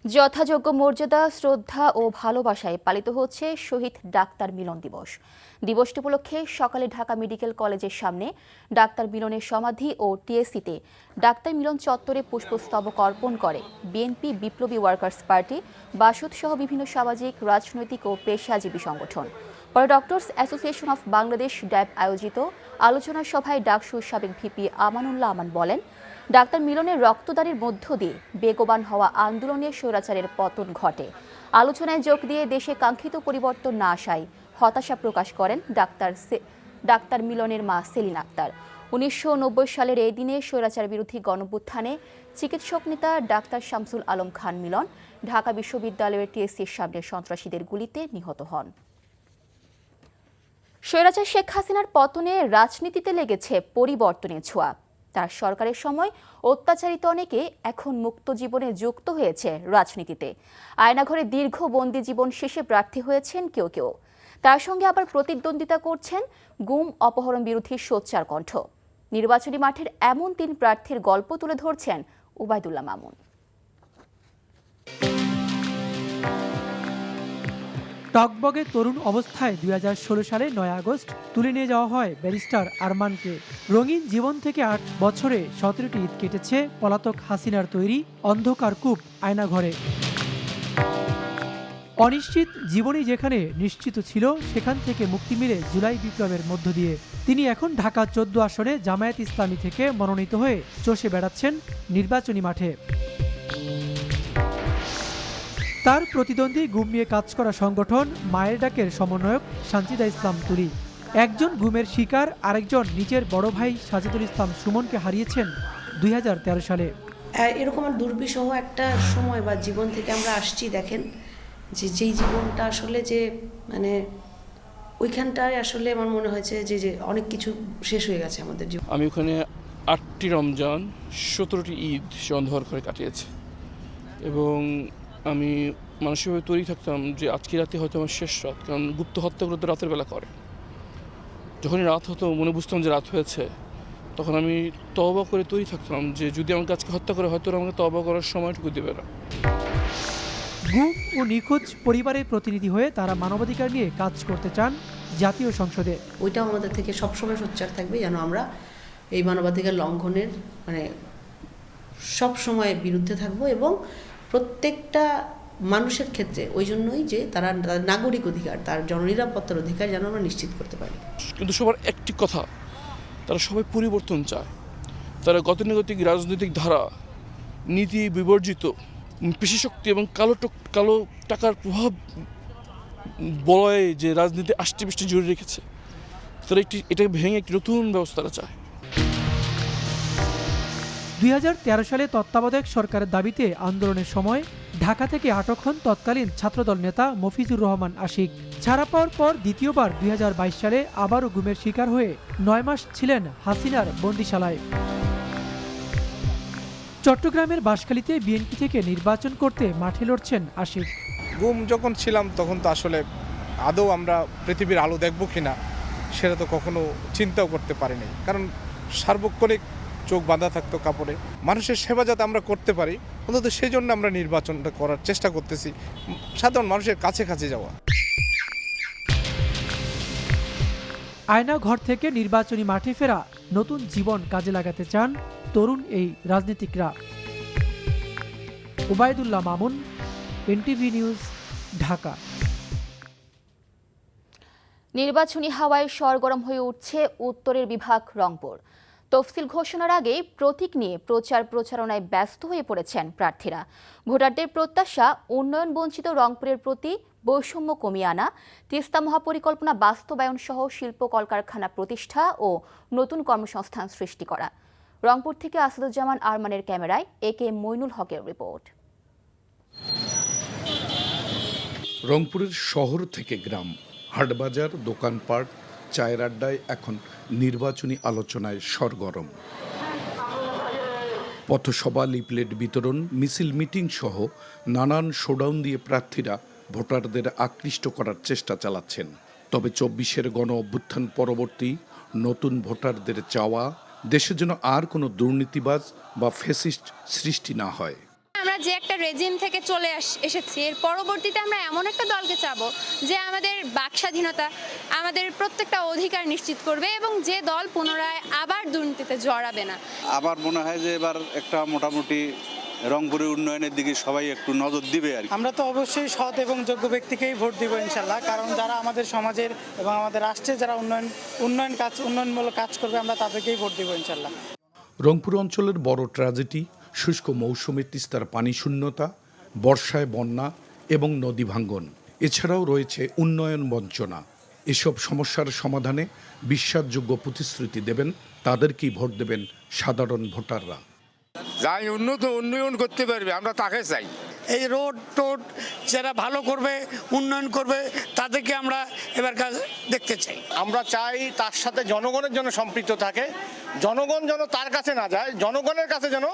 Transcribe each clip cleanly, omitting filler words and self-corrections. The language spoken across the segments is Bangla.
যথাযোগ্য মর্যাদা, শ্রদ্ধা ও ভালোবাসায় পালিত হচ্ছে শহীদ ডাক্তার মিলন দিবস। দিবসটি উপলক্ষে সকালে ঢাকা মেডিকেল কলেজের সামনে ডাক্তার মিলনের সমাধি ও টিএসসিতে ডাক্তার মিলন চত্বরে পুষ্পস্তবক অর্পণ করে বিএনপি, বিপ্লবী ওয়ার্কার্স পার্টি, বাসদ সহ বিভিন্ন সামাজিক, রাজনৈতিক ও পেশাজীবী সংগঠন। পরে ডক্টরস অ্যাসোসিয়েশন অফ বাংলাদেশ ড্যাব আয়োজিত আলোচনা সভায় ডাকসুর সাবেক ভিপি আমানুল্লাহ আমান বলেন, ডাক্তার মিলনের রক্তদানের মধ্য দিয়ে বেগবান হওয়া আন্দোলনে স্বৈরাচারের পতন ঘটে। আলোচনায় যোগ দিয়ে দেশে কাঙ্ক্ষিত পরিবর্তন না আসায় হতাশা প্রকাশ করেন ডাক্তার মিলনের মা সেলিন আক্তার। 1990 সালের এই দিনে স্বৈরাচার বিরোধী গণঅভ্যুত্থানে চিকিৎসক নেতা ডাক্তার শামসুল আলম খান মিলন ঢাকা বিশ্ববিদ্যালয়ের টিএসসির সামনে সন্ত্রাসীদের গুলিতে নিহত হন। স্বৈরাচার শেখ হাসিনার পতনে রাজনীতিতে লেগেছে পরিবর্তনের ছোঁয়া। তার সরকারের সময় অত্যাচারিত অনেকে এখন মুক্ত জীবনে যুক্ত হয়েছে রাজনীতিতে। আয়নাঘরে দীর্ঘ বন্দি জীবন শেষে প্রার্থী হয়েছেন কেউ কেউ। তার সঙ্গে আবার প্রতিদ্বন্দ্বিতা করছেন গুম অপহরণ বিরোধী সোচ্চার কণ্ঠ। নির্বাচনী মাঠের এমন 3 প্রার্থীর গল্প তুলে ধরছেন ওবায়দুল্লাহ মামুন। টকবগে তরুণ অবস্থায় 2016 সালে 9 আগস্ট তুলে নিয়ে যাওয়া হয় ব্যারিস্টার আরমানকে। রঙিন জীবন থেকে 8 বছরে 17টি ঈদ কেটেছে পলাতক হাসিনার তৈরি অন্ধকার কূপ আয়নাঘরে। অনিশ্চিত জীবনই যেখানে নিশ্চিত ছিল, সেখান থেকে মুক্তি মিলে জুলাই বিপ্লবের মধ্য দিয়ে তিনি এখন ঢাকা 14 আসনে জামায়াত ইসলামী থেকে মনোনীত হয়ে চষে বেড়াচ্ছেন নির্বাচনী মাঠে। তার প্রতিদ্বন্দ্বী গুম নিয়ে কাজ করা সংগঠন মায়ের ডাকের সমন্বয়ক সানজিদা ইসলাম তুলি। একজন গুমের শিকার, আরেকজন নিজের বড় ভাই সাজিদুল ইসলাম সুমনকে হারিয়েছেন 2013 সালে। এরকম দুর্বিষহ একটা সময় বা জীবন থেকে আমরা আসছি। দেখেন যেই জীবনটা আসলে যে মানে ওইখানটায় আসলে আমার মনে হয়েছে যে অনেক কিছু শেষ হয়ে গেছে আমাদের জীবন। আমি ওখানে 8টি রমজান, 17টি ঈদ সে অন্ধকার করে কাটিয়েছে এবং আমি মানসিকভাবে তৈরি থাকতাম যে আজকে রাতে হয়তো আমার শেষ রাত, কারণ গুপ্ত হত্যাগুলো তো রাতের বেলা করে। যখনই রাত হতো মনে বুঝতাম যে রাত হয়েছে, তখন আমি তওবা করে তৈরি থাকতাম যে যদি আমাকে আজকে হত্যা করে হয়তো আমাকে তওবা করার সময়টুকু দেবে না। গুম ও নিখোঁজ পরিবারের প্রতিনিধি হয়ে তারা মানবাধিকার নিয়ে কাজ করতে চান জাতীয় সংসদে। ওইটাও আমাদের থেকে সবসময় সোচ্চার থাকবে যেন আমরা এই মানবাধিকার লঙ্ঘনের সব সময় বিরুদ্ধে থাকবো এবং প্রত্যেকটা মানুষের ক্ষেত্রে ওই জন্যই যে তার নাগরিক অধিকার, তার জননিরাপত্তার অধিকার যেন আমরা নিশ্চিত করতে পারি। কিন্তু সবার একটি কথা, তারা সবাই পরিবর্তন চায়। তারা গতানুগতিক রাজনৈতিক ধারা, নীতি বিবর্জিত, পেশিশক্তি এবং কালো টাকার প্রভাব বলয়ে যে রাজনীতি আষ্টি পৃষ্টি জুড়ে রেখেছে, তারা এটাকে ভেঙে একটি নতুন ব্যবস্থা চায়। 2013 সালে তত্ত্বাবধায়ক সরকারের দাবিতে আন্দোলনের সময় ঢাকা থেকে আটক হন তৎকালীন ছাত্রদল নেতা মফিজুর রহমান আশিক। ছাড়া পাওয়ার পর দ্বিতীয়বার 2022 সালে আবারও গুমের শিকার হয়ে 9 মাস ছিলেন হাসিনার বন্দিশালায়। চট্টগ্রামের বাঁশখালীতে বিএনপি থেকে নির্বাচন করতে মাঠে লড়ছেন আশিক। গুম যখন ছিলাম তখন তো আসলে আদৌ আমরা পৃথিবীর আলো দেখব কিনা সেটা তো কখনো চিন্তাও করতে পারিনি, কারণ সার্বক্ষণিক চোখ বাঁধা থাকতো কাপড়ে। মানুষের সেবা যাতে আমরা করতে পারি, অন্তত সেই জন্য আমরা নির্বাচনটা করার চেষ্টা করতেছি, সাধারণ মানুষের কাছে কাছে যাওয়া। আয়না ঘর থেকে নির্বাচনী মাঠে ফেরা নতুন জীবন কাজে লাগাতে চান তরুণ এই রাজনীতিকরা। Obaidullah Mamun, NTV news, Dhaka. নির্বাচনী হাওয়ায় সরগরম হয়ে উঠছে উত্তরের বিভাগ রংপুর। তফসিল ঘোষণার আগেই প্রতীক নিয়ে প্রচারণায় ব্যস্ত হয়ে পড়েছেন প্রার্থীরা। ভোটারদের প্রত্যাশা উন্নয়ন বঞ্চিত রংপুরের প্রতি বৈষম্য কমিয়ে আনা, তিস্তা মহাপরিকল্পনা বাস্তবায়ন সহ শিল্প কলকারখানা প্রতিষ্ঠা ও নতুন কর্মসংস্থান সৃষ্টি করা। রংপুর থেকে আসাদুজ্জামান আরমানের ক্যামেরায় একে মইনুল হকের রিপোর্ট। রংপুরের শহর থেকে গ্রাম, হাটবাজার, দোকানপাট, চায়ের আড্ডায় এখন নির্বাচনী আলোচনায় সরগরম। পথসভা, লিফলেট বিতরণ, মিছিল, মিটিং সহ নানান শোডাউন দিয়ে প্রার্থীরা ভোটারদের আকৃষ্ট করার চেষ্টা চালাচ্ছেন। তবে 24-এর গণ অভ্যুত্থান পরবর্তী নতুন ভোটারদের চাওয়া, দেশে যেন আর কোনো দুর্নীতিবাজ বা ফ্যাসিস্ট সৃষ্টি না হয়। আমরা যে একটা রেজিম থেকে চলে এসেছি, এর পরবর্তীতে আমরা এমন একটা দলকে চাবো যে আমাদের বাক স্বাধীনতা, আমাদের প্রত্যেকটা অধিকার নিশ্চিত করবে এবং যে দল পুনরায় আবার দুর্নীতিতে জড়াবে না। আবার মনে হয় যে এবার একটা মোটামুটি রংপুরের উন্নয়নের দিকে সবাই একটু নজর দিবে আর কি। আমরা তো অবশ্যই সৎ এবং যোগ্য ব্যক্তিকেই ভোট দিব ইনশাল্লাহ, কারণ যারা আমাদের সমাজের এবং আমাদের রাষ্ট্রের যারা উন্নয়নমূলক কাজ করবে আমরা তাদেরকেই ভোট দিব ইনশাল্লাহ। রংপুর অঞ্চলের বড় ট্র্যাজেডি শুষ্ক মৌসুমে তিস্তার পানি শূন্যতা, বর্ষায় বন্যা এবং নদী ভাঙ্গন। এছাড়াও রয়েছে উন্নয়ন বঞ্চনা। এসব সমস্যার সমাধানে বিশ্বাসযোগ্য প্রতিশ্রুতি দেবেন, তাদেরকেই ভোট দেবেন সাধারণ ভোটাররা। যাই উন্নয়ন করতে পারবে আমরা তাকে চাই। এই রোড টোড যারা ভালো করবে, উন্নয়ন করবে, তাদেরকে আমরা এবার কাজ দেখতে চাই। আমরা চাই তার সাথে জনগণের জন্য সম্পৃক্ত থাকে, জনগণ যেন তার কাছে না যায়, জনগণের কাছে যেন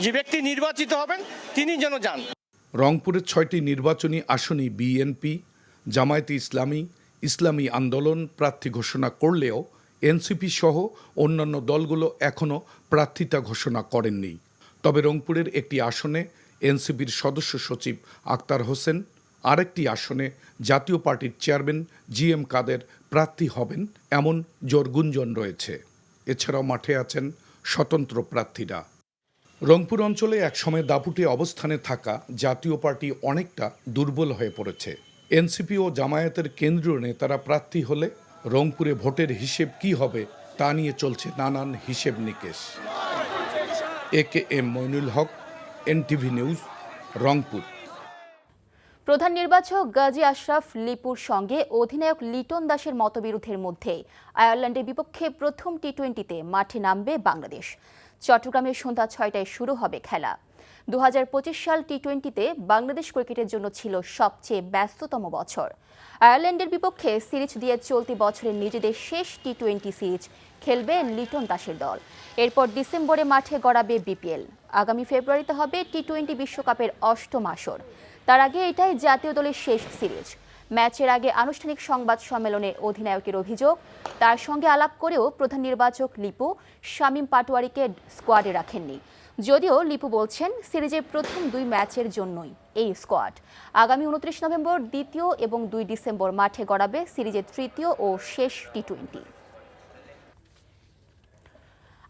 যে ব্যক্তি নির্বাচিত হবেন তিনি যেন যান। রংপুরের 6টি নির্বাচনী আসনে বিএনপি, জামায়াতে ইসলামী, ইসলামী আন্দোলন প্রার্থী ঘোষণা করলেও এনসিপি সহ অন্যান্য দলগুলো এখনও প্রার্থিতা ঘোষণা করেননি। তবে রংপুরের একটি আসনে এনসিপির সদস্য সচিব আক্তার হোসেন, আরেকটি আসনে জাতীয় পার্টির চেয়ারম্যান জিএম কাদের প্রার্থী হবেন এমন জোর গুঞ্জন রয়েছে। এছাড়াও মাঠে আছেন স্বতন্ত্র প্রার্থীরা। রংপুর অঞ্চলে একসময় দাপুটে অবস্থানে থাকা জাতীয় পার্টি অনেকটা দুর্বল হয়ে পড়েছে। এনসিপি ও জামায়াতের কেন্দ্রীয় নেতারা প্রার্থী হলে রংপুরে ভোটের হিসেব কি হবে তা নিয়ে চলছে নানান হিসেব নিকেশ। AKM Moinul Haque, NTV news, Rangpur. প্রধান নির্বাচক গাজী আশরাফ লিপুর সঙ্গে অধিনায়ক লিটন দাসের মতবিরোধের মধ্যে আয়ারল্যান্ডের বিপক্ষে প্রথম টি-20তে মাঠে নামবে বাংলাদেশ। চট্টগ্রামে সন্ধ্যা 6টায় শুরু হবে খেলা। 2025 সাল টি-20তে বাংলাদেশ ক্রিকেটের জন্য ছিল সবচেয়ে ব্যস্ততম বছর। আয়ারল্যান্ডের বিপক্ষে সিরিজ দিয়ে চলতি বছরের নিজেদের শেষ টি-20 সিরিজ খেলবে লিটন দাসের দল। এরপর ডিসেম্বরে মাঠে গড়াবে বিপিএল। আগামী ফেব্রুয়ারিতে হবে টি-20 বিশ্বকাপের 8ম আসর। তার আগে এটাই জাতীয় দলের শেষ সিরিজ। ম্যাচের আগে আনুষ্ঠানিক সংবাদ সম্মেলনে অধিনায়কের অভিযোগ, তার সঙ্গে আলাপ করেও প্রধান নির্বাচক লিপু শামীম পাটোয়ারিকে স্কোয়াডে রাখেননি। যদিও লিপু বলছেন সিরিজের প্রথম 2 ম্যাচের জন্যই এই স্কোয়াড। আগামী 29 নভেম্বর দ্বিতীয় এবং 2 ডিসেম্বর মাঠে গড়াবে সিরিজের তৃতীয় ও শেষ টি-20।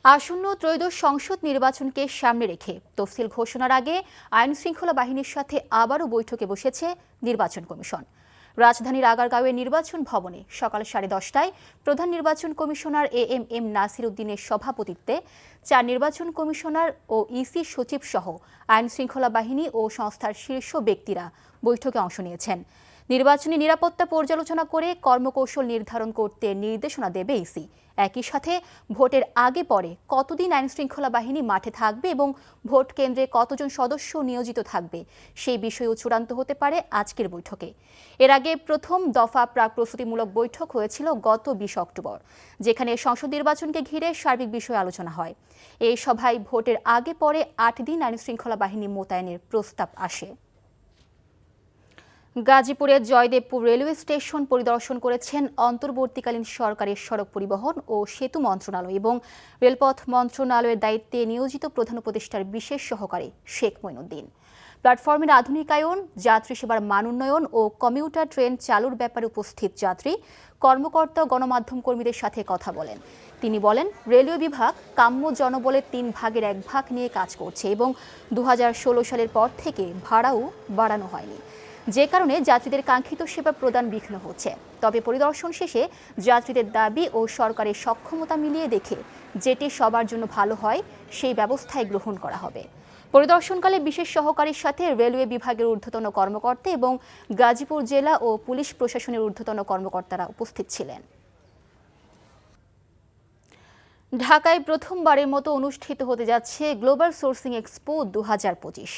আসন্ন ত্রয়োদশ সংসদ নির্বাচনকে সামনে রেখে তফসিল ঘোষণার আগে আইন শৃঙ্খলা বাহিনীর সাথে আবারও বৈঠকে বসেছে নির্বাচন কমিশন। রাজধানীর আগারগাঁওয়ের নির্বাচন ভবনে সকাল 10:30টায় প্রধান নির্বাচন কমিশনার AM নাসির উদ্দিনের সভাপতিত্বে 4 নির্বাচন কমিশনার ও ইসি সচিব সহ আইন শৃঙ্খলা বাহিনী ও সংস্থার শীর্ষ ব্যক্তিরা বৈঠকে অংশ নিয়েছেন। নির্বাচনী নিরাপত্তা পর্যালোচনা করে কর্মকৌশল নির্ধারণ করতে নির্দেশনা দেবে ইসি। একই সাথে ভোটের আগে পরে কতদিন আইন শৃঙ্খলা বাহিনী মাঠে থাকবে এবং ভোট কেন্দ্রে কতজন সদস্য নিয়োজিত থাকবে সেই বিষয়েও চূড়ান্ত হতে পারে আজকের বৈঠকে। এর আগে প্রথম দফা প্রাক প্রস্তুতিমূলক বৈঠক হয়েছিল গত 20 অক্টোবর, যেখানে সংসদ নির্বাচনকে ঘিরে সার্বিক বিষয়ে আলোচনা হয়। এই সভায় ভোটের আগে পরে 8 দিন আইন শৃঙ্খলা বাহিনী মোতায়েনের প্রস্তাব আসে। গাজীপুরের জয়দেবপুর রেলওয়ে স্টেশন পরিদর্শন করেছেন অন্তর্বর্তীকালীন সরকারের সড়ক পরিবহন ও সেতু মন্ত্রণালয় এবং রেলপথ মন্ত্রণালয়ের দায়িত্বে নিয়োজিত প্রধান উপদেষ্টার বিশেষ সহকারী শেখ মঈনুদ্দিন। প্ল্যাটফর্মের আধুনিকায়ন, যাত্রী সেবার মান উন্নয়ন ও কমিউটার ট্রেন চালুর ব্যাপারে উপস্থিত যাত্রী, কর্মকর্তা ও গণমাধ্যম কর্মীদের সাথে কথা বলেন। তিনি বলেন, রেলওয়ে বিভাগ কাম্য জনবলের 3 ভাগের 1 ভাগ নিয়ে কাজ করছে এবং 2016 সালের পর থেকে ভাড়াও বাড়ানো হয়নি, যে কারণে যাত্রীদের কাঙ্ক্ষিত সেবা প্রদান বিঘ্ন হচ্ছে। তবে পরিদর্শন শেষে যাত্রীদের দাবি ও সরকারের সক্ষমতা মিলিয়ে দেখে যেটি সবার জন্য ভালো হয় সেই ব্যবস্থায় গ্রহণ করা হবে। পরিদর্শনকালে বিশেষ সহকারীর সাথে রেলওয়ে বিভাগের ঊর্ধ্বতন কর্মকর্তা এবং গাজীপুর জেলা ও পুলিশ প্রশাসনের ঊর্ধ্বতন কর্মকর্তারা উপস্থিত ছিলেন। ঢাকায় প্রথমবারের মতো অনুষ্ঠিত হতে যাচ্ছে গ্লোবাল সোর্সিং এক্সপো 2025।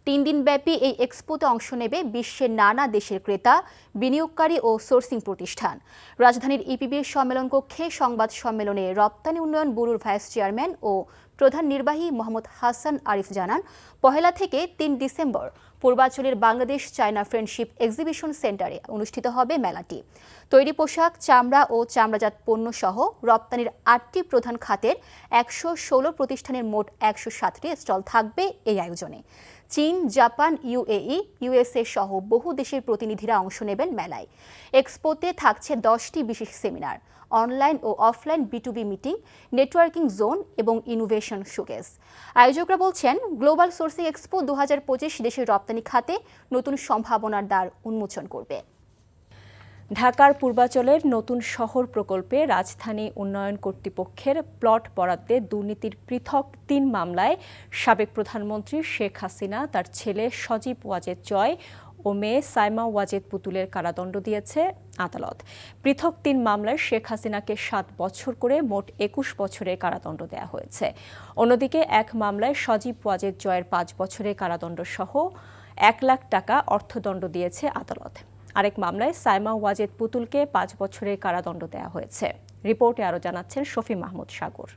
3 দিনব্যাপী এই এক্সপোতে অংশ নেবে বিশ্বের নানা দেশের ক্রেতা, বিনিয়োগকারী ও সোর্সিং প্রতিষ্ঠান। রাজধানীর ইপিবির সম্মেলন কক্ষে সংবাদ সম্মেলনে রপ্তানি উন্নয়ন ব্যুরোর ভাইস চেয়ারম্যান ও প্রধান নির্বাহী মোহাম্মদ হাসান আরিফ জানান, পহেলা থেকে ৩ ডিসেম্বর পূর্বাঞ্চলের বাংলাদেশ চায়না ফ্রেন্ডশিপ এক্সিবিশন সেন্টারে অনুষ্ঠিত হবে মেলাটি। তৈরি পোশাক, চামড়া ও চামড়াজাত পণ্য সহ রপ্তানির ৮টি প্রধান খাতের ১১৬ প্রতিষ্ঠানের মোট ১০৭টি স্টল থাকবে এই আয়োজনে। চীন, জাপান, ইউএই, ইউএসএ সহ বহু দেশের প্রতিনিধিরা অংশ নেবেন মেলায়। এক্সপোতে থাকছে 10টি বিশেষ সেমিনার, অনলাইন ও offline B2B meeting, networking zone এবং ইনোভেশন শোকেস। আয়োজকরা বলছেন, গ্লোবাল সোর্সিং এক্সপো ২০২৫ দেশের রপ্তানি খাতে নতুন সম্ভাবনার দ্বার উন্মোচন করবে। ঢাকার পূর্বাঞ্চলের নতুন শহর প্রকল্পে রাজধানী উন্নয়ন কর্তৃপক্ষের প্লট বরাদ্দে দুর্নীতির পৃথক ৩ মামলায় সাবেক প্রধানমন্ত্রী শেখ হাসিনা, তার ছেলে সজীব ওয়াজেদ জয় ও মেয়ে সাইমা ওয়াজেদ পুতুলের কারাদণ্ড দিয়েছে আদালত। পৃথক ৩ মামলায় শেখ হাসিনাকে ৭ বছর করে মোট ২১ বছরের কারাদণ্ড দেওয়া হয়েছে। অন্যদিকে এক মামলায় সজীব ওয়াজেদ জয়ের ৫ বছরের কারাদণ্ড সহ ১ লাখ টাকা অর্থদণ্ড দিয়েছে আদালত। আরেক মামলায় সাইমা ওয়াজেদ পুতুলকে ৫ বছরের কারাদণ্ড দেওয়া হয়েছে। রিপোর্টে আরও জানাচ্ছেন শফি মাহমুদ সাগর।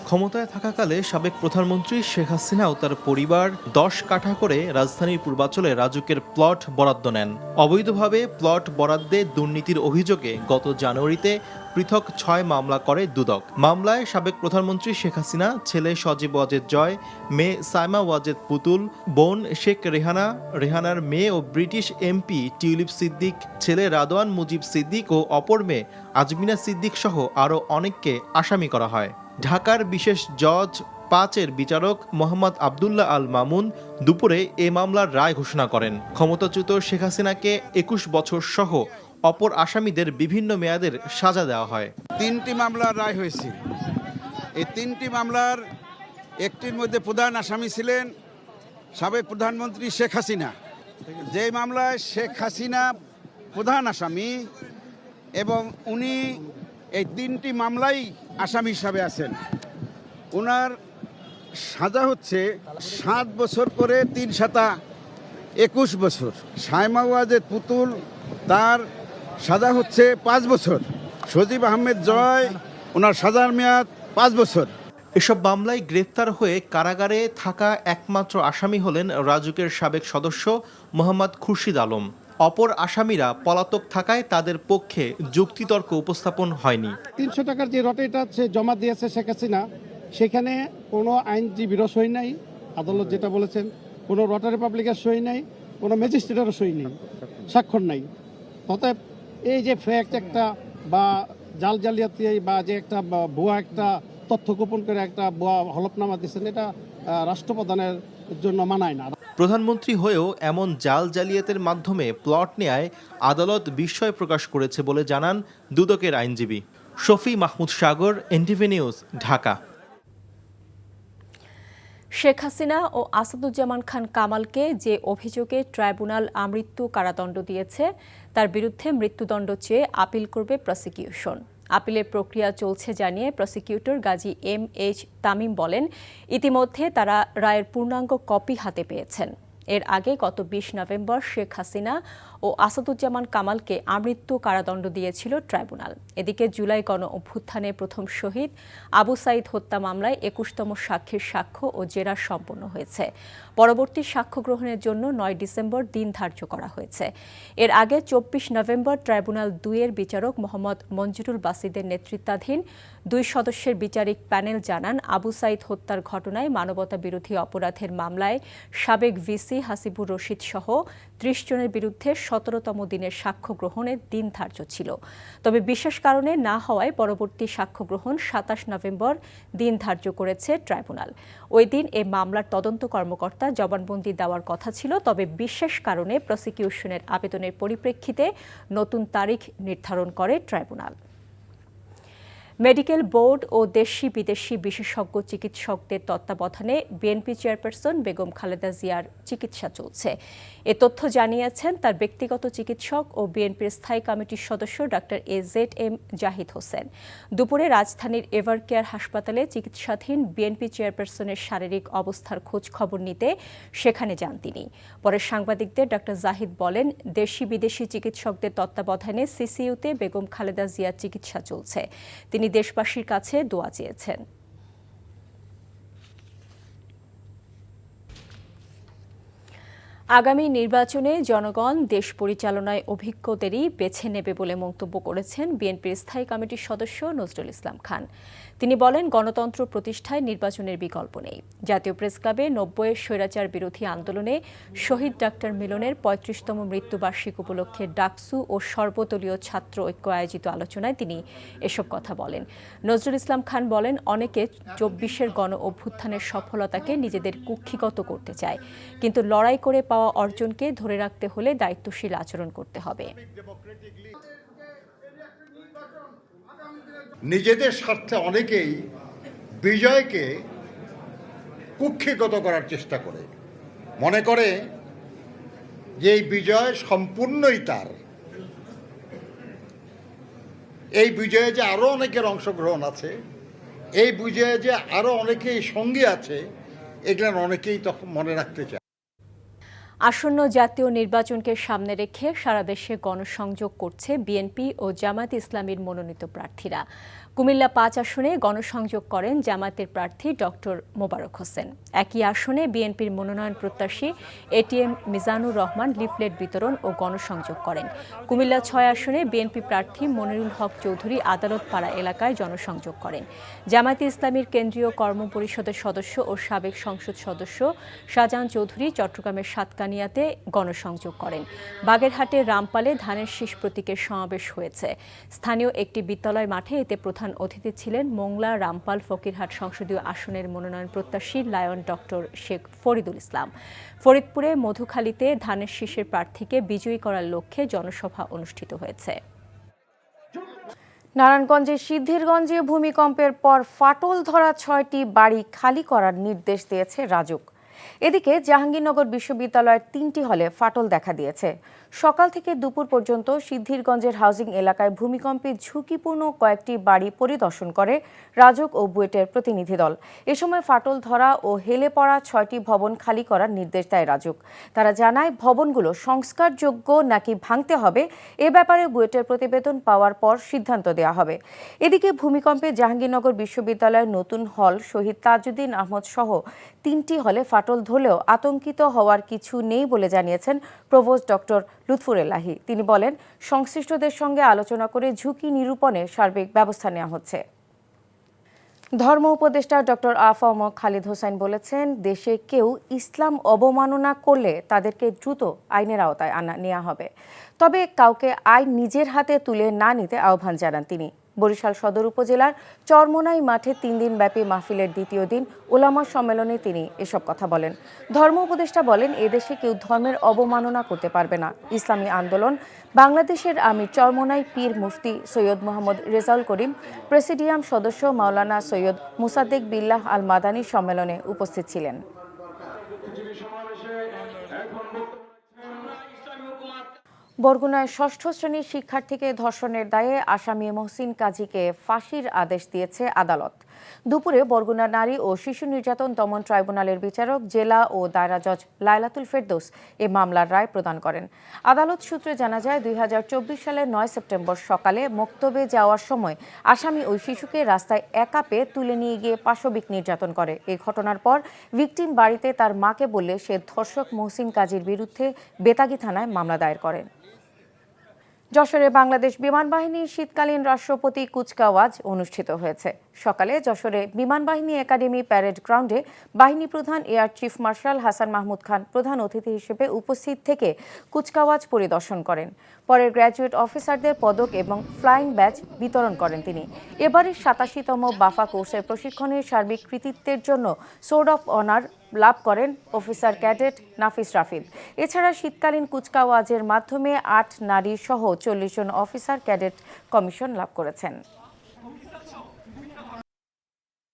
ক্ষমতায় থাকাকালে সাবেক প্রধানমন্ত্রী শেখ হাসিনা ও তার পরিবার ১০ কাঠা করে রাজধানীর পূর্বাঞ্চলে রাজুকের প্লট বরাদ্দ নেন। অবৈধভাবে প্লট বরাদ্দে দুর্নীতির অভিযোগে গত জানুয়ারিতে পৃথক ৬ মামলা করে দুদক। মামলায় সাবেক প্রধানমন্ত্রী শেখ হাসিনা, ছেলে সজীব ওয়াজেদ জয়, মেয়ে সাইমা ওয়াজেদ পুতুল, বোন শেখ রেহানা, রেহানার মেয়ে ও ব্রিটিশ MP টিউলিপ সিদ্দিক, ছেলে রাদওয়ান মুজিব সিদ্দিক ও অপর মেয়ে আজমিনা সিদ্দিক সহ আরও অনেককে আসামি করা হয়। ঢাকার বিশেষ জজ ৫-এর বিচারক মোহাম্মদ আবদুল্লাহ আল মামুন দুপুরে এ মামলার রায় ঘোষণা করেন। ক্ষমতাচ্যুত শেখ হাসিনাকে ২১ বছর সহ অপর আসামিদের বিভিন্ন মেয়াদের সাজা দেওয়া হয়। ৩টি মামলার রায় হয়েছে। এই 3টি মামলার একটির মধ্যে প্রধান আসামি ছিলেন সাবেক প্রধানমন্ত্রী শেখ হাসিনা। যে মামলায় শেখ হাসিনা প্রধান আসামি এবং উনি এই 3টি মামলাই আসামি হিসাবে আছেন। ওনার সাজা হচ্ছে 7 বছর করে 3 সাতা 21 বছর। সাইমা ওয়াজেদ পুতুল, তার সাজা হচ্ছে 5 বছর। সজীব আহমেদ জয়, ওনার সাজার মেয়াদ 5 বছর। এসব মামলায় গ্রেফতার হয়ে কারাগারে থাকা একমাত্র আসামি হলেন রাজুকের সাবেক সদস্য মোহাম্মদ খুরশিদ আলম। অপর আসামিরা পলাতক থাকায় তাদের পক্ষে যুক্তিতর্ক উপস্থাপন হয়নি। ৩০০ টাকার যে রটেটা জমা দিয়েছে শেখ হাসিনা, সেখানে কোনো আইনজীবীরও সই নাই, আদালত যেটা বলেছেন, কোনো রটারি পাবলিকের সই নাই, কোনো ম্যাজিস্ট্রেটেরও সই নেই, স্বাক্ষর নাই। অতএব এই যে ফ্যাক্ট একটা বা জালিয়াতি বা যে একটা ভুয়া একটা তথ্য গোপন করে একটা ভুয়া হলফনামা দিচ্ছেন, এটা রাষ্ট্রপ্রধানের জন্য মানায় না। প্রধানমন্ত্রী হয়েও এমন জালিয়াতের মাধ্যমে প্লট নেয়ায় আদালত বিস্ময় প্রকাশ করেছে বলে জানান দুদকের আইনজীবী। শফি মাহমুদ সাগর, NTV নিউজ, ঢাকা। শেখ হাসিনা ও আসাদুজ্জামান খান কামালকে যে অভিযোগে ট্রাইব্যুনাল আমৃত্যু কারাদণ্ড দিয়েছে, তার বিরুদ্ধে মৃত্যুদণ্ড চেয়ে আপিল করবে প্রসিকিউশন। আপিলের প্রক্রিয়া চলছে জানিয়ে প্রসিকিউটর গাজী MH তামিম বলেন, ইতিমধ্যে তারা রায়ের পূর্ণাঙ্গ কপি হাতে পেয়েছেন। এর আগে গত ২০ নভেম্বর শেখ হাসিনা ও আসাদুজ্জামান কামালকে আমৃত্যু কারাদণ্ড দিয়েছিল ট্রাইব্যুনাল। এদিকে জুলাই গণ অভ্যুত্থানে প্রথম শহীদ আবু সাঈদ হত্যা মামলায় ২১তম সাক্ষীর সাক্ষ্য ও জেরা সম্পন্ন হয়েছে। পরবর্তী সাক্ষ্য গ্রহণের জন্য ৯ ডিসেম্বর দিন ধার্য করা হয়েছে। এর আগে ২৪ নভেম্বর ট্রাইব্যুনাল ২-এর বিচারক মোহাম্মদ মঞ্জুরুল বাসিদের নেতৃত্বাধীন ২ সদস্যের বিচারিক প্যানেল জানান, আবু সাঈদ হত্যার ঘটনায় মানবতা বিরোধী অপরাধের মামলায় সাবেক VC হাসিবুর রশিদ সহ ৩০ জনের বিরুদ্ধে ১৭তম দিনের সাক্ষ্য গ্রহণের দিন ধার্য ছিল। তবে বিশেষ কারণে না হওয়ায় পরবর্তী সাক্ষ্য গ্রহণ ২৭ নভেম্বর দিন ধার্য করেছে ট্রাইব্যুনাল। ওই দিন এ মামলার তদন্ত কর্মকর্তা জবানবন্দি দেওয়ার কথা ছিল, তবে বিশেষ কারণে প্রসিকিউশনের আবেদনের পরিপ্রেক্ষিতে নতুন তারিখ নির্ধারণ করে ট্রাইব্যুনাল। মেডিকেল বোর্ড ও দেশি বিদেশি বিশেষজ্ঞ চিকিৎসকদের তত্ত্বাবধানে বিএনপি চেয়ারপারসন বেগম খালেদা জিয়ার চিকিৎসা চলছে। এ তথ্য জানিয়েছেন তার ব্যক্তিগত চিকিৎসক ও বিএনপির স্থায়ী কমিটির সদস্য ডক্টর AZM জাহিদ হোসেন। দুপুরে রাজধানীর এভারকেয়ার হাসপাতালে চিকিৎসাধীন বিএনপি চেয়ারপারসনের শারীরিক অবস্থার খোঁজ খবর নিতে সেখানে যান তিনি। পরে সাংবাদিকদের ডক্টর জাহিদ বলেন, দেশি বিদেশি চিকিৎসকদের তত্ত্বাবধানে CCUতে বেগম খালেদা জিয়ার চিকিৎসা চলছে। তিনি দেশবাসীর কাছে দোয়া চেয়েছেন। আগামী নির্বাচনে জনগণ দেশ পরিচালনায় অভিজ্ঞদেরই বেছে নেবে বলে মন্তব্য করেছেন বিএনপির স্থায়ী কমিটির সদস্য নজরুল ইসলাম খান। তিনি বলেন, গণতন্ত্র প্রতিষ্ঠায় নির্বাচনের বিকল্প নেই। জাতীয় প্রেসক্লাবে ৯০-এর স্বৈরাচার বিরোধী আন্দোলনে শহীদ ডাক্তার মিলনের ৩৫তম মৃত্যুবার্ষিকী উপলক্ষে ডাকসু ও সর্বদলীয় ছাত্র ঐক্য আয়োজিত আলোচনায় তিনি এসব কথা বলেন। নজরুল ইসলাম খান বলেন, অনেকে ২৪-এর গণ অভ্যুত্থানের সফলতাকে নিজেদের কুক্ষিগত করতে চায়, কিন্তু লড়াই করে পাওয়া অর্জনকে ধরে রাখতে হলে দায়িত্বশীল আচরণ করতে হবে। নিজেদের স্বার্থে অনেকেই বিজয়কে কুক্ষিগত করার চেষ্টা করে, মনে করে যে এই বিজয় সম্পূর্ণই তার, এই বিজয়ে যে আরো অনেকের অংশগ্রহণ আছে, এই বিজয়ে যে আরো অনেকেই সঙ্গী আছে, এগুলো অনেকেই তখন মনে রাখতে চায়। আসন্ন জাতীয় নির্বাচনকে সামনে রেখে সারা দেশে গণসংযোগ করছে বিএনপি ও জামায়াতে ইসলামীর মনোনীত প্রার্থীরা। কুমিল্লা ৫ আসনে গণসংযোগ করেন জামায়াতের প্রার্থী ডক্টর মোবারক হোসেন। একই আসনে বিএনপির মনোনয়ন প্রত্যাশী এটিএম মিজানুর রহমান লিফলেট বিতরণ ও গণসংযোগ করেন। কুমিল্লা ৬ আসনে বিএনপি প্রার্থী মনিরুল হক চৌধুরী আদালতপাড়া এলাকায় জনসংযোগ করেন। জামায়াতে ইসলামীর কেন্দ্রীয় কর্ম পরিষদের সদস্য ও সাবেক সংসদ সদস্য শাহজাহান চৌধুরী চট্টগ্রামের সাতকানিয়াতে গণসংযোগ করেন। বাগেরহাটের রামপালে ধানের শীষ প্রতীকের সমাবেশ হয়েছে। স্থানীয় একটি বিদ্যালয় মাঠে এতে প্রধান অতিথি ছিলেন মোংলা, রামপাল, ফকিরহাট সংসদীয় আসনের মনোনয়ন প্রত্যাশী লায়ন ডক্টর শেখ ফরিদুল ইসলাম। ফরিদপুরে মধুখালীতে ধানের শীষের প্রার্থীকে বিজয়ী করার লক্ষ্যে জনসভা অনুষ্ঠিত হয়েছে। নারায়ণগঞ্জের সিদ্ধিরগঞ্জে ভূমিকম্পের পর ফাটল ধরা ৬টি বাড়ি খালি করার নির্দেশ দিয়েছে রাজুক। এদিকে জাহাঙ্গীরনগর বিশ্ববিদ্যালয়ের ৩টি হলে ফাটল দেখা দিয়েছে। সকাল থেকে দুপুর পর্যন্ত সিদ্ধিরগঞ্জের হাউজিং এলাকায় ভূমিকম্পে ঝুঁকিপূর্ণ কয়েকটি বাড়ি পরিদর্শন করে রাজুক ও বুয়েটের প্রতিনিধি দল। এ সময় ফাটল ধরা ও হেলে পড়া ৬টি ভবন খালি করার নির্দেশ দেয় রাজুক। তারা জানায়, ভবনগুলো সংস্কারযোগ্য নাকি ভাঙতে হবে এ ব্যাপারে বুয়েটের প্রতিবেদন পাওয়ার পর সিদ্ধান্ত দেওয়া হবে। এদিকে ভূমিকম্পে জাহাঙ্গীরনগর বিশ্ববিদ্যালয়ের নতুন হল শহীদ তাজউদ্দিন আহমদ সহ ৩টি হলে ফাটল ধরলেও আতঙ্কিত হওয়ার কিছু নেই বলে জানিয়েছেন প্রভোস্ট ডক্টর লুৎফুর এলাহী। তিনি বলেন, সংশ্লিষ্টদের সঙ্গে আলোচনা করে ঝুঁকি নিরূপণে সার্বিক ব্যবস্থা নেওয়া হচ্ছে। ধর্ম উপদেষ্টা ডক্টর আ.ফ.ম. খালিদ হোসেন বলেছেন, দেশে কেউ ইসলাম অবমাননা করলে তাদেরকে দ্রুত আইনের আওতায় নেওয়া হবে। তবে কাউকে আইন নিজের হাতে তুলে না নিতে আহ্বান জানান তিনি। বরিশাল সদর উপজেলার চরমোনাই মাঠে ৩ দিনব্যাপী মাহফিলের দ্বিতীয় দিন উলামা সম্মেলনে তিনি এসব কথা বলেন। ধর্ম উপদেষ্টা বলেন, এদেশে কেউ ধর্মের অবমাননা করতে পারবে না। ইসলামী আন্দোলন বাংলাদেশের আমির চরমোনাই পীর মুফতি সৈয়দ মোহাম্মদ রেজাউল করিম, প্রেসিডিয়াম সদস্য মাওলানা সৈয়দ মুসাদ্দেক বিল্লাহ আল মাদানী সম্মেলনে উপস্থিত ছিলেন। বরগুনায় ৬ষ্ঠ শ্রেণীর শিক্ষার্থীকে ধর্ষণের দায়ে আসামি মহসিন কাজীকে ফাঁসির আদেশ দিয়েছে আদালত। দুপুরে বরগুনা নারী ও শিশু নির্যাতন দমন ট্রাইব্যুনালের বিচারক জেলা ও দায়রা জজ লাইলাতুল ফেরদৌস এ মামলার রায় প্রদান করেন। আদালত সূত্রে জানা যায়, ২০২৪ সালের ৯ সেপ্টেম্বর সকালে মক্তবে যাওয়ার সময় আসামি ওই শিশুকে রাস্তায় একা পেয়ে তুলে নিয়ে গিয়ে পাশবিক নির্যাতন করে। এই ঘটনার পর ভিকটিম বাড়িতে তার মাকে বললে সে ধর্ষক মহসিন কাজীর বিরুদ্ধে বেতাগী থানায় মামলা দায়ের করেন। যশোরে বাংলাদেশ বিমান বাহিনীর শীতকালীন রাষ্ট্রপতি কুচকাওয়াজ অনুষ্ঠিত হয়েছে। সকালে যশোরে বিমান বাহিনী একাডেমি প্যারেড গ্রাউন্ডে বাহিনী প্রধান air chief marshal Hasan Mahmud Khan প্রধান অতিথি হিসেবে উপস্থিত থেকে কুচকাওয়াজ পরিদর্শন করেন। পরে গ্র্যাজুয়েট অফিসারদের পদক এবং ফ্লাইং ব্যাজ বিতরণ করেন তিনি। এবারের ৮৭তম বাফা কোর্সের প্রশিক্ষণের সার্বিক কৃতিত্বের জন্য সোর্ড অফ অনার লাভ করেন অফিসার ক্যাডেট নাফিস রাফিদ। এছাড়া শীতকালীন কুচকাওয়াজের মাধ্যমে ৮ নারী সহ ৪০ জন অফিসার ক্যাডেট কমিশন লাভ করেছেন।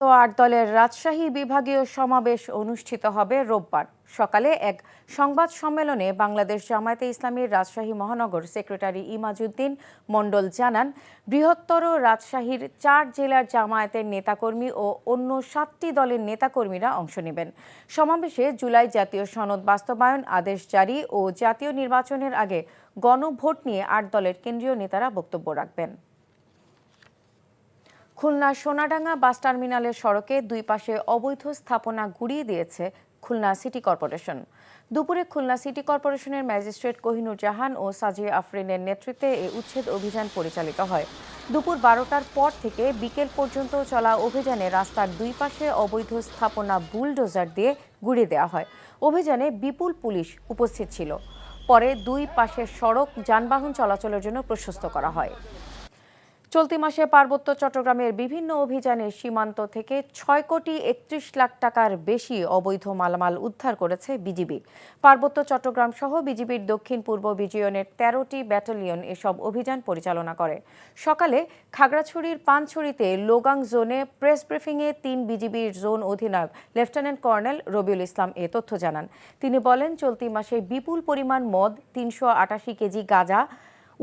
৮ দলের রাজশাহী বিভাগীয় সমাবেশ অনুষ্ঠিত হবে রোববার সকালে। এক সংবাদ সম্মেলনে বাংলাদেশ জামায়াতে ইসলামীর রাজশাহী মহানগর সেক্রেটারি ইমাজউদ্দিন মণ্ডল জানান, বৃহত্তর রাজশাহীর ৪ জেলার জামায়াতের নেতাকর্মী ও অন্য ৭টি দলের নেতাকর্মীরা অংশ নেবেন। সমাবেশে জুলাই জাতীয় সনদ বাস্তবায়ন আদেশ জারি ও জাতীয় নির্বাচনের আগে গণভোট নিয়ে ৮ দলের কেন্দ্রীয় নেতারা বক্তব্য রাখবেন। খুলনা সোনাডাঙ্গা বাস টার্মিনালের সড়কে দুই পাশে অবৈধ স্থাপনা গুড়িয়ে দিয়েছে খুলনা সিটি কর্পোরেশন। দুপুরে খুলনা সিটি কর্পোরেশনের ম্যাজিস্ট্রেট কোহিনুর জাহান ও সাজিয়া আফরিনের নেতৃত্বে এই উচ্ছেদ অভিযান পরিচালিত হয়। দুপুর 12টার পর থেকে বিকেল পর্যন্ত চলা অভিযানে রাস্তার দুই পাশে অবৈধ স্থাপনা বুলডোজার দিয়ে গুড়িয়ে দেওয়া হয়। অভিযানে বিপুল পুলিশ উপস্থিত ছিল। পরে দুই পাশের সড়ক যানবাহন চলাচলের জন্য প্রশস্ত করা হয়। চলতি মাসে পার্বত্য চট্টগ্রামের বিভিন্ন অভিযানে সীমান্ত থেকে 6,31,00,000 টাকার বেশি অবৈধ মালামাল উদ্ধার করেছে বিজিবি। পার্বত্য চট্টগ্রাম সহ বিজিবির দক্ষিণ পূর্ব বিজিয়নের 13টি ব্যাটালিয়ন এসব অভিযান পরিচালনা করে। সকালে খাগড়াছড়ির পানছড়িতে লোগাং জোনে প্রেস ব্রিফিংয়ে 3 বিজিবির জোন অধিনায়ক লেফটেন্যান্ট কর্নেল রবিউল ইসলাম এ তথ্য জানান। তিনি বলেন, চলতি মাসে বিপুল পরিমাণ মদ, 388 কেজি গাঁজা,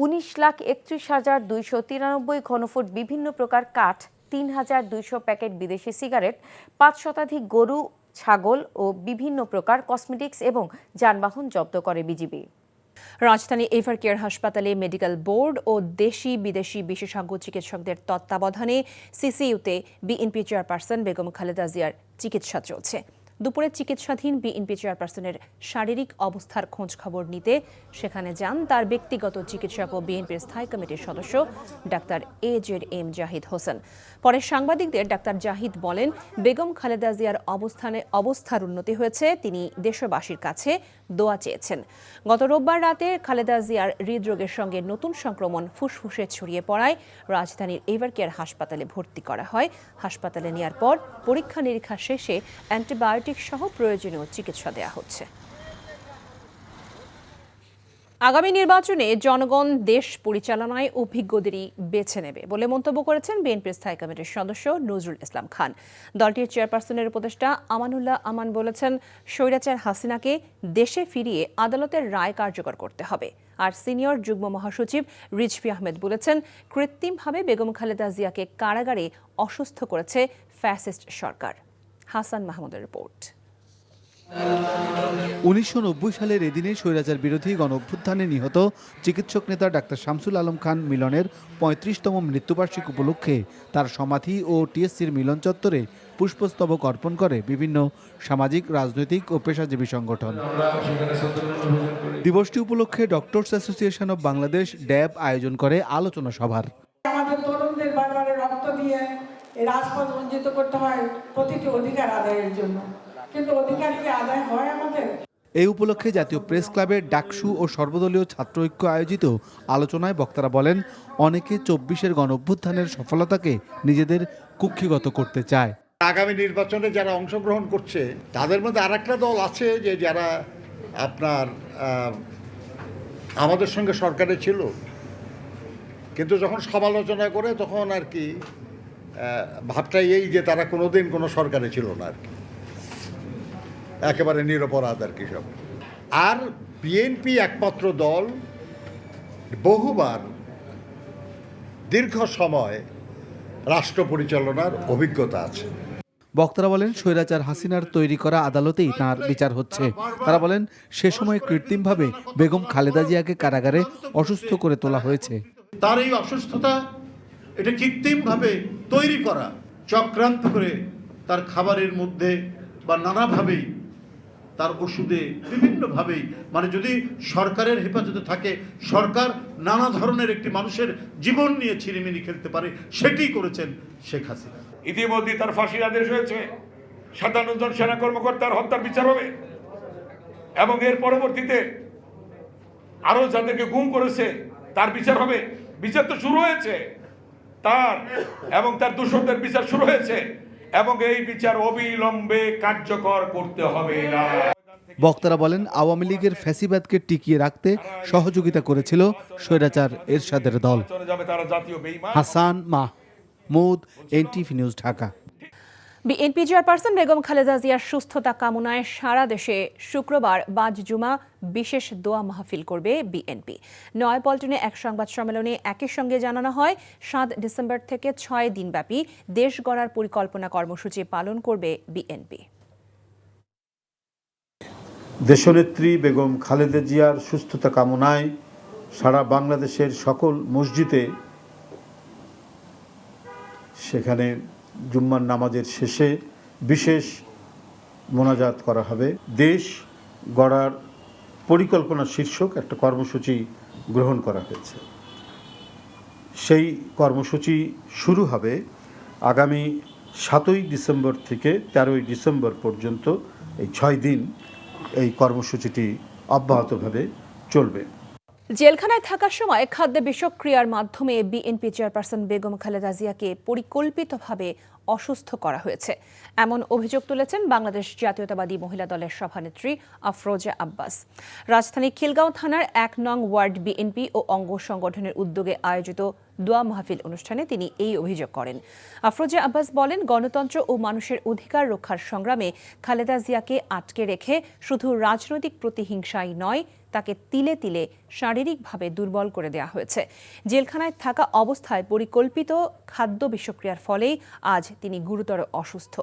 19,31,293 ঘনফুট বিভিন্ন প্রকার কাঠ, 3,200 প্যাকেট বিদেশি সিগারেট, 5 শতাধিক গরু, ছাগল ও বিভিন্ন প্রকার কসমেটিক্স এবং যানবাহন জব্দ করে বিজিবি। রাজধানী এভারকেয়ার হাসপাতালে মেডিকেল বোর্ড ও দেশি বিদেশি বিশেষজ্ঞ চিকিৎসকদের তত্ত্বাবধানে সিসিইউতে বিএনপি চেয়ারপারসন বেগম খালেদা জিয়ার চিকিৎসা চলছে। দুপুরে চিকিৎসাধীন বিএনপি চেয়ারপারসনের শারীরিক অবস্থার খোঁজ খবর নিতে সেখানে যান তার ব্যক্তিগত চিকিৎসক ও বিএনপির স্থায়ী কমিটির সদস্য ডাক্তার AJM জাহিদ হোসেন। পরে সাংবাদিকদের ডাক্তার জাহিদ বলেন, বেগম খালেদা জিয়ার অবস্থার উন্নতি হয়েছে। তিনি দেশবাসীর কাছে দোয়া চেয়েছেন। গত রোববার রাতে খালেদা জিয়ার হৃদরোগের সঙ্গে নতুন সংক্রমণ ফুসফুসে ছড়িয়ে পড়ায় রাজধানীর এভারকেয়ার হাসপাতালে ভর্তি করা হয়। হাসপাতালে নেওয়ার পর পরীক্ষা নিরীক্ষা শেষে অ্যান্টিবায়োটিক সহ প্রয়োজনীয় চিকিৎসা দেওয়া হচ্ছে। আগামী নির্বাচনে জনগণ দেশ পরিচালনায় অভিজ্ঞদেরই বেছে নেবে বলে মন্তব্য করেছেন বিএনপির স্থায়ী কমিটির সদস্য নজরুল ইসলাম খান। দলটির চেয়ারপারসনের উপদেষ্টা আমানুল্লাহ আমান বলেছেন, স্বৈরাচার হাসিনাকে দেশে ফিরিয়ে আদালতের রায় কার্যকর করতে হবে। আর সিনিয়র যুগ্ম মহাসচিব রিজভী আহমেদ বলেছেন, কৃত্রিমভাবে বেগম খালেদা জিয়াকে কারাগারে অসুস্থ করেছে ফ্যাসিস্ট সরকার। হাসান মাহমুদের রিপোর্ট। 1990 সালের এদিনে স্বৈরাচার বিরোধী গণঅভ্যুত্থানে নিহত চিকিৎসক নেতা ডাক্তার শামসুল আলম খান মিলনের 35তম মৃত্যুবার্ষিকী উপলক্ষে তার সমাধি ও টিএসসির মিলন চত্বরে পুষ্পস্তবক অর্পণ করে বিভিন্ন সামাজিক, রাজনৈতিক ও পেশাজীবী সংগঠন। দিবসটি উপলক্ষে ডক্টরস অ্যাসোসিয়েশন অব বাংলাদেশ ড্যাব আয়োজন করে আলোচনা সভার। আমাদের তরুণদের বারবার রক্ত দিয়ে এই রাজপথ বঞ্চিত করতে হয় প্রতিটি অধিকার আদায়ের জন্য, কিন্তু অধিকার কি আদায় হয় আমাদের? এই উপলক্ষে জাতীয় প্রেস ক্লাবের ডাকসু ও সর্বদলীয় ছাত্র ঐক্য আয়োজিত আলোচনায় বক্তারা বলেন, অনেকে 24-এর গণঅভ্যুত্থানের সফলতাকে নিজেদের কুক্ষিগত করতে চায়। আগামী নির্বাচনে যারা অংশগ্রহণ করছে তাদের মধ্যে আরেকটা দল আছে যে যারা আপনার আমাদের সঙ্গে সরকারে ছিল, কিন্তু যখন সমালোচনা করে তখন আর কি ভাবটা এই যে তারা কোনোদিন কোনো সরকারে ছিল না আর কি, একেবারে নিরপরাধ আর কি সব। আর বিএনপি একমাত্র দল বহুবার দীর্ঘ সময় রাষ্ট্র পরিচালনার অভিজ্ঞতা আছে। বক্তারা বলেন, স্বৈরাচার হাসিনার তৈরি করা আদালতেই তাঁর বিচার হচ্ছে। তারা বলেন, সে সময় কৃত্রিমভাবে বেগম খালেদা জিয়াকে কারাগারে অসুস্থ করে তোলা হয়েছে। তার এই অসুস্থতা এটা কৃত্রিমভাবে তৈরি করা, চক্রান্ত করে তার খাবারের মধ্যে বা নানাভাবেই তার ওষুধে বিভিন্নভাবেই, মানে যদি সরকারের হেফাজতে থাকে, সরকার নানা ধরনের একটি মানুষের জীবন নিয়ে ছিনিমিনি খেলতে পারে, সেটি করেছেন শেখ হাসিনা। ইতিমধ্যে তার ফাঁসির আদেশ হয়েছে, 57 জন সেনা কর্মকর্তার হত্যার বিচার হবে এবং এর পরবর্তীতে আরো যাদেরকে গুম করেছে তার বিচার হবে। বিচার তো শুরু হয়েছে তার, এবং তার দূষণদের বিচার শুরু হয়েছে এবং এই বিচার অবিলম্বে কার্যকর করতে হবে না। বক্তারা বলেন, আওয়ামী লীগের ফ্যাসিবাদকে টিকিয়ে রাখতে সহযোগিতা করেছিল স্বৈরাচার এরশাদের দল। Hasan Mahmud, NTV news, Dhaka. BNP chairperson Begum Khaleda জিয়ার সুস্থতা কামনায় সারা দেশে শুক্রবার বাজ জুমা বিশেষ দোয়া মাহফিল করবে বিএনপি। নয়াপল্টনে এক সংবাদ সম্মেলনে একই সঙ্গে জানানো হয়, 7 ডিসেম্বর থেকে 6 দিনব্যাপী দেশ গড়ার পরিকল্পনা কর্মসূচি পালন করবে বিএনপি। দেশনেত্রী বেগম খালেদা জিয়ার সুস্থতা কামনায় সারা বাংলাদেশের সকল মসজিদে সেখানে জুম্মার নামাজের শেষে বিশেষ মোনাজাত করা হবে। দেশ গড়ার পরিকল্পনা শীর্ষক একটা কর্মসূচি গ্রহণ করা হয়েছে। সেই কর্মসূচি শুরু হবে আগামী 7ই ডিসেম্বর থেকে 13ই ডিসেম্বর পর্যন্ত। এই 6 দিন এই কর্মসূচিটি অব্যাহতভাবে চলবে। জেলখানায় থাকার সময় খাদ্য বিষক্রিয়ার মাধ্যমে বিএনপি চেয়ারপারসন বেগম খালেদা জিয়াকে পরিকল্পিতভাবে অসুস্থ করা হয়েছে এমন অভিযোগ তুলেছেন বাংলাদেশ জাতীয়তাবাদী মহিলা দলের সভানেত্রী আফরোজা আব্বাস। রাজধানী খিলগাঁও থানার 1 নং ওয়ার্ড বিএনপি ও অঙ্গ সংগঠনের উদ্যোগে আয়োজিত দোয়া মাহফিল অনুষ্ঠানে তিনি এই অভিযোগ করেন। আফরোজা আব্বাস বলেন, গণতন্ত্র ও মানুষের অধিকার রক্ষার সংগ্রামে খালেদা জিয়াকে আটকে রেখে শুধু রাজনৈতিক প্রতিহিংসাই নয়, তাকে তিলে তিলে শারীরিকভাবে দুর্বল করে দেওয়া হয়েছে। জেলখানায় থাকা অবস্থায় পরিকল্পিত খাদ্য বিষক্রিয়ার ফলেই আজ তিনি গুরুতর অসুস্থ।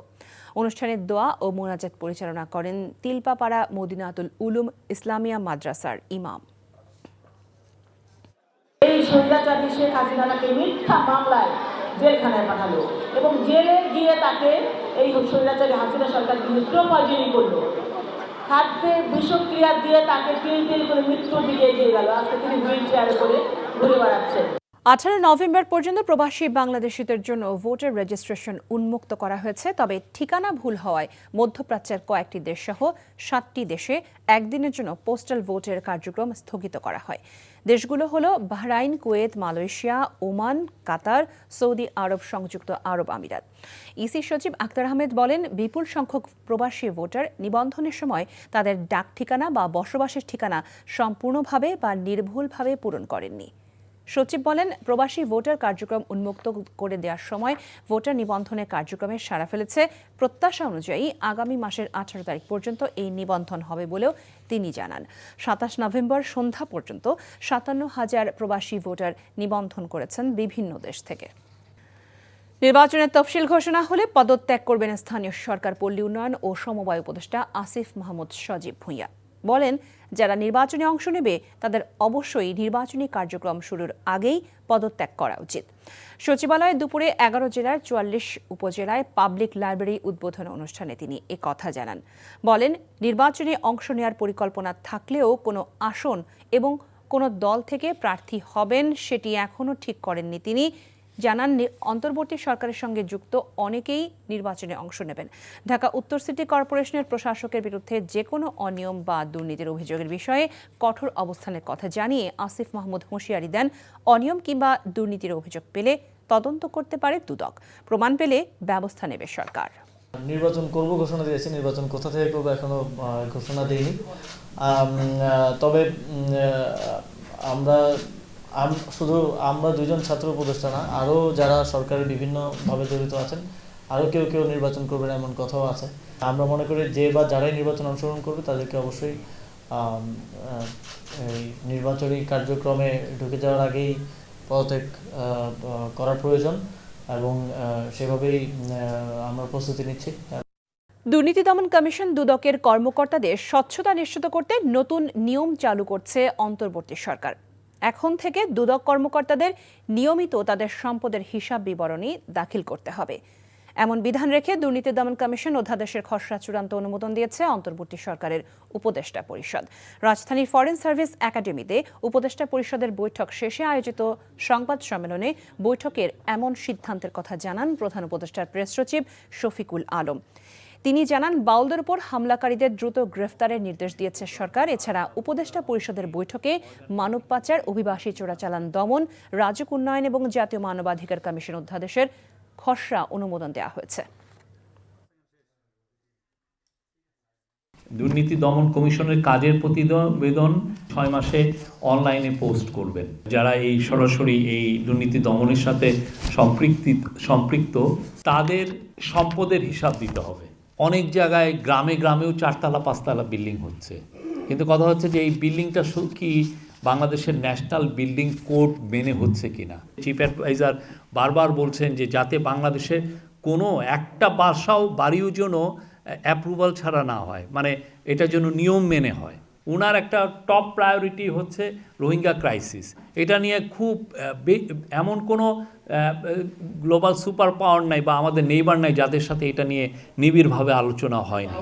অনুষ্ঠানে দোয়া ও মোনাজাত পরিচালনা করেন তিলপাপাড়া মদিনাতুল উলুম ইসলামিয়া মাদ্রাসার ইমাম। এই স্বৈরাচারী শেখ হাসিনাকে মিথ্যা মামলায় জেলখানায় পাঠালো এবং জেলে গিয়ে তাকে এই স্বৈরাচারী হাসিনা সরকার নিঃস্ত্রপয়জনী করলো। খাদ্যে বিষক্রিয়া দিয়ে তাকে তিল তিল করে মৃত্যুর দিকে এগিয়ে গেল। আজকে তিনি হুইল চেয়ারে করে ঘুরে বেড়াচ্ছেন। 18 নভেম্বর পর্যন্ত প্রবাসী বাংলাদেশিদের জন্য ভোটার রেজিস্ট্রেশন উন্মুক্ত করা হয়েছে। তবে ঠিকানা ভুল হওয়ায় মধ্যপ্রাচ্যের কয়েকটি দেশ সহ 7টি দেশে একদিনের জন্য পোস্টাল ভোটের কার্যক্রম স্থগিত করা হয়। দেশগুলো হলো বাহরাইন, কুয়েত, মালয়েশিয়া, ওমান, কাতার, সৌদি আরব, সংযুক্ত আরব আমিরাত। ইসি সচিব আক্তার আহমেদ বলেন, বিপুল সংখ্যক প্রবাসী ভোটার নিবন্ধনের সময় তাদের ডাক ঠিকানা বা বসবাসের ঠিকানা সম্পূর্ণভাবে বা নির্ভুলভাবে পূরণ করেননি। সচিব বলেন, প্রবাসী ভোটার কার্যক্রম উন্মুক্ত করে দেওয়ার সময় ভোটার নিবন্ধনের কার্যক্রমে সাড়া ফেলেছে। প্রত্যাশা অনুযায়ী আগামী মাসের 18 তারিখ পর্যন্ত এই নিবন্ধন হবে বলেও তিনি জানান। 27 নভেম্বর সন্ধ্যা পর্যন্ত 57,000 প্রবাসী ভোটার নিবন্ধন করেছেন বিভিন্ন দেশ থেকে। নির্বাচনের তফসিল ঘোষণা হলে পদত্যাগ করবেন স্থানীয় সরকার, পল্লী উন্নয়ন ও সমবায় উপদেষ্টা আসিফ মাহমুদ সজীব ভূঁইয়া। বলেন, যারা নির্বাচনে অংশ নেবে তাদের অবশ্যই নির্বাচনী কার্যক্রম শুরুর আগেই পদত্যাগ করা উচিত। সচিবালয়ে দুপুরে 11 জেলার 44 উপজেলায় পাবলিক লাইব্রেরি উদ্বোধন অনুষ্ঠানে তিনি একথা জানান। বলেন, নির্বাচনে অংশ নেওয়ার পরিকল্পনা থাকলেও কোনো আসন এবং কোনো দল থেকে প্রার্থী হবেন সেটি এখনও ঠিক করেননি তিনি। জানান, অন্তর্বর্তী সরকারের সঙ্গে যুক্ত অনেকেই নির্বাচনে অংশ নেবেন। ঢাকা উত্তর সিটি কর্পোরেশনের প্রশাসকের বিরুদ্ধে যে কোনো অনিয়ম বা দুর্নীতির অভিযোগের বিষয়ে কঠোর অবস্থানের কথা জানিয়ে আসিফ মাহমুদ হুঁশিয়ারি দেন, অনিয়ম কিংবা দুর্নীতির অভিযোগ পেলে তদন্ত করতে পারে দুদক, প্রমাণ পেলে ব্যবস্থা নেবে সরকার। নির্বাচন করব ঘোষণা দিয়েছে, নির্বাচন কোথা থেকে করবো এখনো ঘোষণা দেয়নি। তবে শুধু আমরা দুজন ছাত্র উপদেষ্টা না, আরও যারা সরকারের বিভিন্নভাবে জড়িত আছেন, আরও কেউ নির্বাচন করবেন এমন কথাও আছে। আমরা মনে করি যে বা যারাই নির্বাচন অংশগ্রহণ করবে তাদেরকে অবশ্যই এই নির্বাচনী কার্যক্রমে ঢুকে যাওয়ার আগেই পদত্যাগ করার প্রয়োজন এবং সেভাবেই আমরা প্রস্তুতি নিচ্ছি। দুর্নীতি দমন কমিশন দুদকের কর্মকর্তাদের স্বচ্ছতা নিশ্চিত করতে নতুন নিয়ম চালু করছে অন্তর্বর্তী সরকার। এখন থেকে দুদক কর্মকর্তাদের নিয়মিত তাদের সম্পদের হিসাব বিবরণী দাখিল করতে হবে। এমন বিধান রেখে দুর্নীতি দমন কমিশন অধ্যাদেশের খসড়া চূড়ান্ত অনুমোদন দিয়েছে অন্তর্বর্তী সরকারের উপদেষ্টা পরিষদ। রাজধানীর ফরেন সার্ভিস একাডেমিতে উপদেষ্টা পরিষদের বৈঠক শেষে আয়োজিত সংবাদ সম্মেলনে বৈঠকের এমন সিদ্ধান্তের কথা জানান প্রধান উপদেষ্টার প্রেস সচিব শফিকুল আলম। তিনি জানান, বাউলদের উপর হামলাকারীদের দ্রুত গ্রেফতারের নির্দেশ দিয়েছে সরকার। এছাড়া উপদেষ্টা পরিষদের বৈঠকে মানব পাচার, অভিবাসী চোরাচালান দমন, রাজুক উন্নয়ন এবং জাতীয় মানবাধিকার কমিশন অধ্যাদেশের খসড়া অনুমোদন দেওয়া হয়েছে। দুর্নীতি দমন কমিশনের কাজের প্রতিবেদন 6 মাসে অনলাইনে পোস্ট করবেন। যারা এই সরাসরি এই দুর্নীতি দমনের সাথে সম্পৃক্ত তাদের সম্পদের হিসাব দিতে হবে। অনেক জায়গায় গ্রামেও 4তলা 5তলা বিল্ডিং হচ্ছে, কিন্তু কথা হচ্ছে যে এই বিল্ডিংটা কি বাংলাদেশের ন্যাশনাল বিল্ডিং কোড মেনে হচ্ছে কিনা। চিফ অ্যাডভাইজার বারবার বলছেন যে যাতে বাংলাদেশে কোনো একটা বাড়িও যেন অ্যাপ্রুভাল ছাড়া না হয়, মানে এটা যেন নিয়ম মেনে হয়। ওনার একটা টপ প্রায়োরিটি হচ্ছে রোহিঙ্গা ক্রাইসিস। এটা নিয়ে খুব এমন কোনো গ্লোবাল সুপার পাওয়ার নাই বা আমাদের নেইবার নাই যাদের সাথে এটা নিয়ে নিবিড়ভাবে আলোচনা হয়নি।